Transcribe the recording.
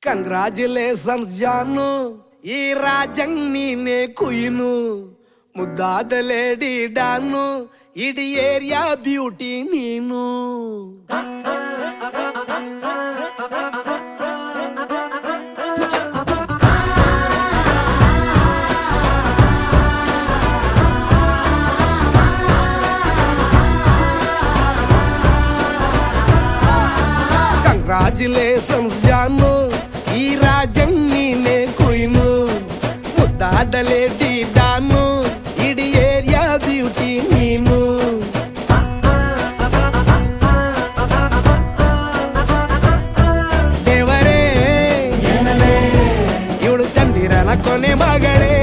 Congratulations ಜಾನು, ಈ ರಾಜಂಗ್ ನೀನೆ ಕುಯ್ನು, ಮುದ್ದಾದ ಲೇಡಿ ಡಾನು, ಇಡೀ ಏರಿಯಾ ಬ್ಯೂಟಿ ನೀನು. ಕಂಗ್ರಾಚುಲೇಷನ್ಸ್ ಜಾನು, ಈ ರಾಜಂಗ್ ನೀನೆ ಕುಯ್ನು, ಮುದ್ದಾದ ಲೇಡಿ ಡಾನು, ಇಡೀ ಏರಿಯಾ ಬ್ಯೂಟಿ ನೀನು. ದೇವರೇ ಇವಳು ಚಂದಿರನ ಕೊನೆ ಮಗಳೇ,